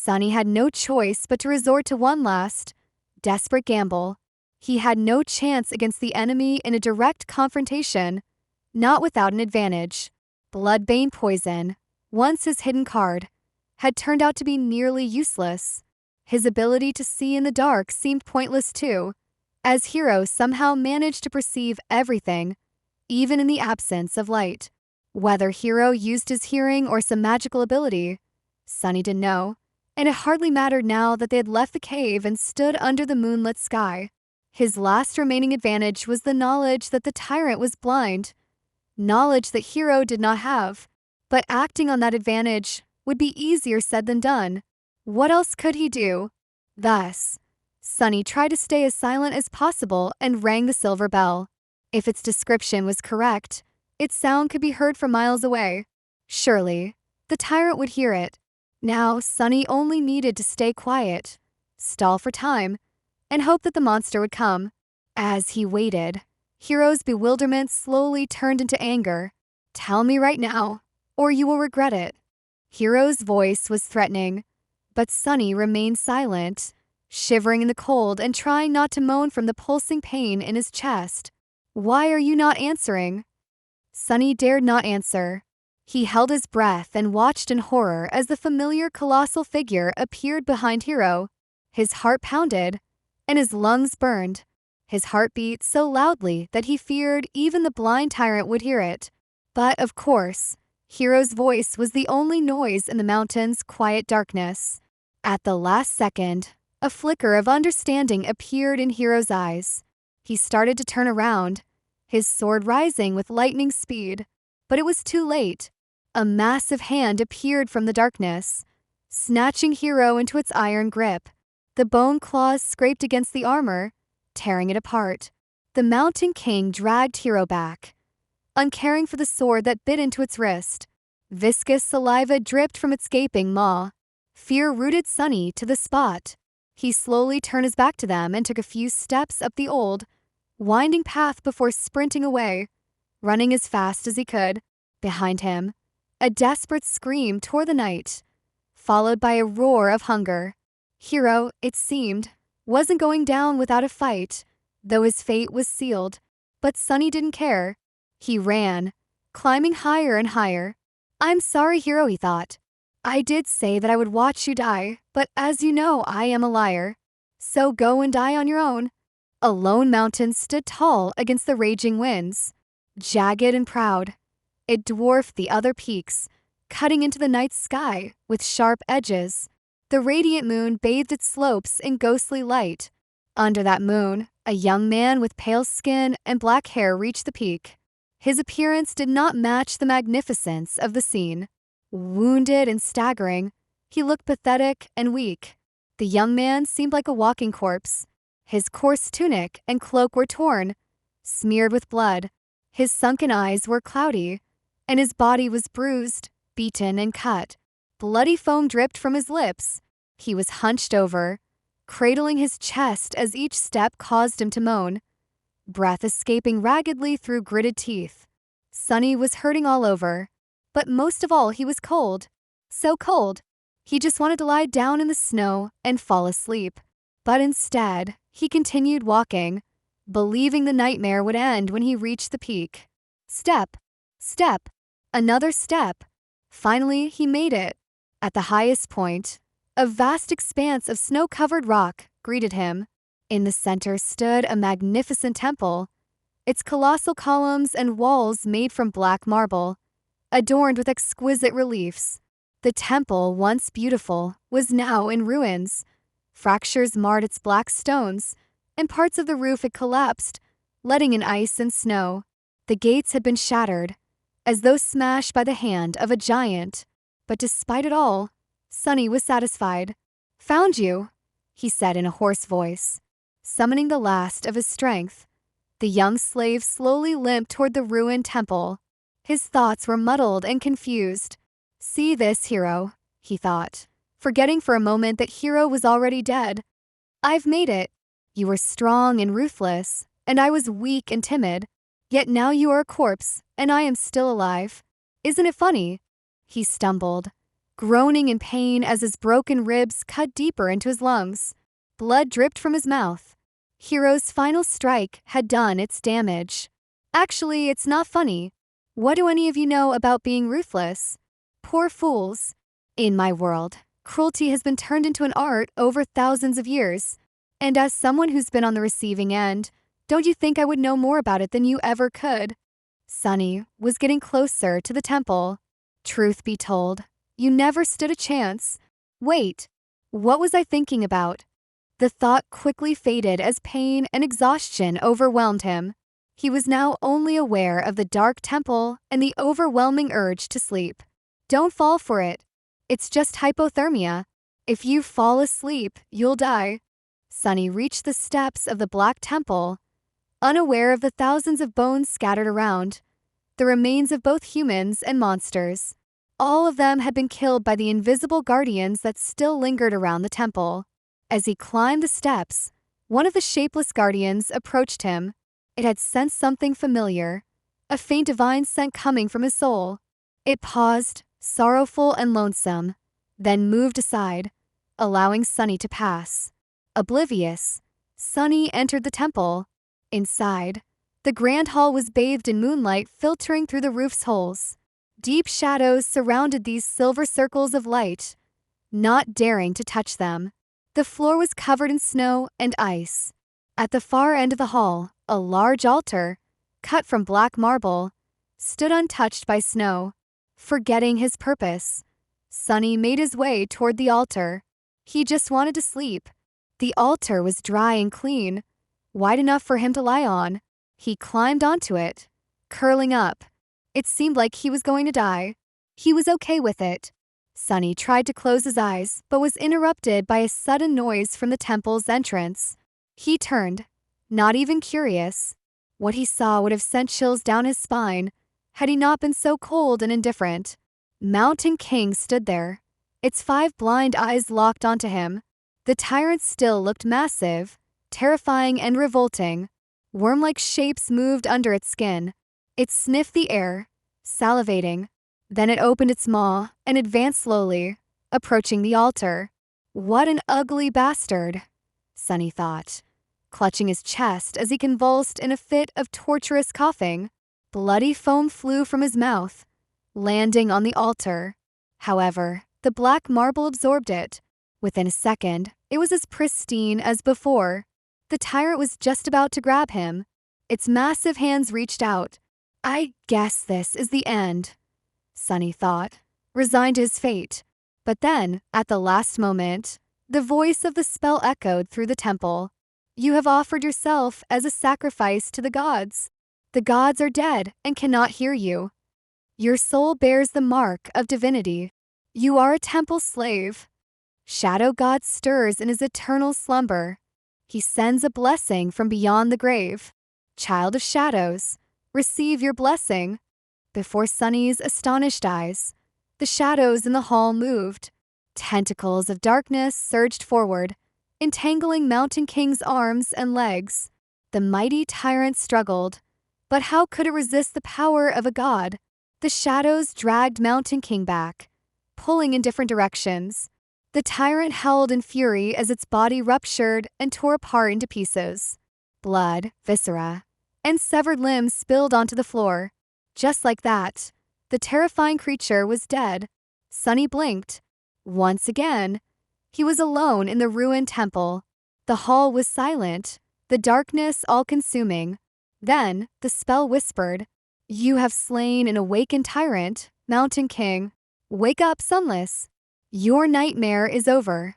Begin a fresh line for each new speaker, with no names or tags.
Sunny had no choice but to resort to one last, desperate gamble. He had no chance against the enemy in a direct confrontation, not without an advantage. Bloodbane poison, once his hidden card, had turned out to be nearly useless. His ability to see in the dark seemed pointless too, as Hiro somehow managed to perceive everything, even in the absence of light. Whether Hiro used his hearing or some magical ability, Sunny didn't know, and it hardly mattered now that they had left the cave and stood under the moonlit sky. His last remaining advantage was the knowledge that the tyrant was blind, knowledge that Hiro did not have, but acting on that advantage would be easier said than done. What else could he do? Thus, Sunny tried to stay as silent as possible and rang the silver bell. If its description was correct, its sound could be heard from miles away. Surely, the tyrant would hear it. Now, Sunny only needed to stay quiet, stall for time, and hope that the monster would come. As he waited, Hiro's bewilderment slowly turned into anger. "Tell me right now, or you will regret it." Hiro's voice was threatening, but Sunny remained silent, shivering in the cold and trying not to moan from the pulsing pain in his chest. "Why are you not answering?" Sunny dared not answer. He held his breath and watched in horror as the familiar colossal figure appeared behind Hiro. His heart pounded, and his lungs burned. His heart beat so loudly that he feared even the blind tyrant would hear it. But, of course, Hiro's voice was the only noise in the mountain's quiet darkness. At the last second, a flicker of understanding appeared in Hiro's eyes. He started to turn around, his sword rising with lightning speed. But it was too late. A massive hand appeared from the darkness, snatching Hiro into its iron grip. The bone claws scraped against the armor, tearing it apart. The Mountain King dragged Hiro back, uncaring for the sword that bit into its wrist. Viscous saliva dripped from its gaping maw. Fear rooted Sunny to the spot. He slowly turned his back to them and took a few steps up the old, winding path before sprinting away, running as fast as he could. Behind him, a desperate scream tore the night, followed by a roar of hunger. Hiro, it seemed, wasn't going down without a fight, though his fate was sealed. But Sunny didn't care. He ran, climbing higher and higher. "I'm sorry, Hiro," he thought. "I did say that I would watch you die, but as you know, I am a liar. So go and die on your own." A lone mountain stood tall against the raging winds, jagged and proud. It dwarfed the other peaks, cutting into the night sky with sharp edges. The radiant moon bathed its slopes in ghostly light. Under that moon, a young man with pale skin and black hair reached the peak. His appearance did not match the magnificence of the scene. Wounded and staggering, he looked pathetic and weak. The young man seemed like a walking corpse. His coarse tunic and cloak were torn, smeared with blood. His sunken eyes were cloudy, and his body was bruised, beaten, and cut. Bloody foam dripped from his lips. He was hunched over, cradling his chest as each step caused him to moan, breath escaping raggedly through gritted teeth. Sunny was hurting all over, but most of all he was cold. So cold, he just wanted to lie down in the snow and fall asleep. But instead, he continued walking, believing the nightmare would end when he reached the peak. Step, step, another step. Finally, he made it. At the highest point, a vast expanse of snow-covered rock greeted him. In the center stood a magnificent temple, its colossal columns and walls made from black marble, adorned with exquisite reliefs. The temple, once beautiful, was now in ruins. Fractures marred its black stones, and parts of the roof had collapsed, letting in ice and snow. The gates had been shattered, as though smashed by the hand of a giant. But despite it all, Sunny was satisfied. "Found you," he said in a hoarse voice, summoning the last of his strength. The young slave slowly limped toward the ruined temple. His thoughts were muddled and confused. "See this, Hiro," he thought, forgetting for a moment that Hiro was already dead. "I've made it. You were strong and ruthless, and I was weak and timid. Yet now you are a corpse, and I am still alive. Isn't it funny?" He stumbled, groaning in pain as his broken ribs cut deeper into his lungs. Blood dripped from his mouth. Hiro's final strike had done its damage. Actually, it's not funny. What do any of you know about being ruthless? Poor fools. In my world, cruelty has been turned into an art over thousands of years. And as someone who's been on the receiving end, don't you think I would know more about it than you ever could? Sunny was getting closer to the temple. Truth be told, you never stood a chance. Wait, what was I thinking about? The thought quickly faded as pain and exhaustion overwhelmed him. He was now only aware of the dark temple and the overwhelming urge to sleep. Don't fall for it. It's just hypothermia. If you fall asleep, you'll die. Sunny reached the steps of the Black Temple, unaware of the thousands of bones scattered around, the remains of both humans and monsters. All of them had been killed by the invisible guardians that still lingered around the temple. As he climbed the steps, one of the shapeless guardians approached him. It had sensed something familiar, a faint divine scent coming from his soul. It paused, sorrowful and lonesome, then moved aside, allowing Sunny to pass. Oblivious, Sunny entered the temple. Inside, the grand hall was bathed in moonlight filtering through the roof's holes. Deep shadows surrounded these silver circles of light, not daring to touch them. The floor was covered in snow and ice. At the far end of the hall, a large altar, cut from black marble, stood untouched by snow. Forgetting his purpose, Sunny made his way toward the altar. He just wanted to sleep. The altar was dry and clean, wide enough for him to lie on. He climbed onto it, curling up. It seemed like he was going to die. He was okay with it. Sunny tried to close his eyes, but was interrupted by a sudden noise from the temple's entrance. He turned, not even curious. What he saw would have sent chills down his spine, had he not been so cold and indifferent. Mountain King stood there, its 5 blind eyes locked onto him. The tyrant still looked massive, terrifying and revolting. Worm-like shapes moved under its skin. It sniffed the air, salivating. Then it opened its maw and advanced slowly, approaching the altar. What an ugly bastard, Sunny thought, clutching his chest as he convulsed in a fit of torturous coughing. Bloody foam flew from his mouth, landing on the altar. However, the black marble absorbed it. Within a second, it was as pristine as before. The tyrant was just about to grab him. Its massive hands reached out. I guess this is the end, Sunny thought, resigned to his fate. But then, at the last moment, the voice of the spell echoed through the temple. You have offered yourself as a sacrifice to the gods. The gods are dead and cannot hear you. Your soul bears the mark of divinity. You are a temple slave. Shadow God stirs in his eternal slumber. He sends a blessing from beyond the grave. Child of shadows, receive your blessing. Before Sunny's astonished eyes, the shadows in the hall moved. Tentacles of darkness surged forward, entangling Mountain King's arms and legs. The mighty tyrant struggled, but how could it resist the power of a god? The shadows dragged Mountain King back, pulling in different directions. The tyrant howled in fury as its body ruptured and tore apart into pieces. Blood, viscera, and severed limbs spilled onto the floor. Just like that, the terrifying creature was dead. Sunny blinked. Once again, he was alone in the ruined temple. The hall was silent, the darkness all-consuming. Then the spell whispered, You have slain an awakened tyrant, Mountain King. Wake up, Sunless. Your nightmare is over.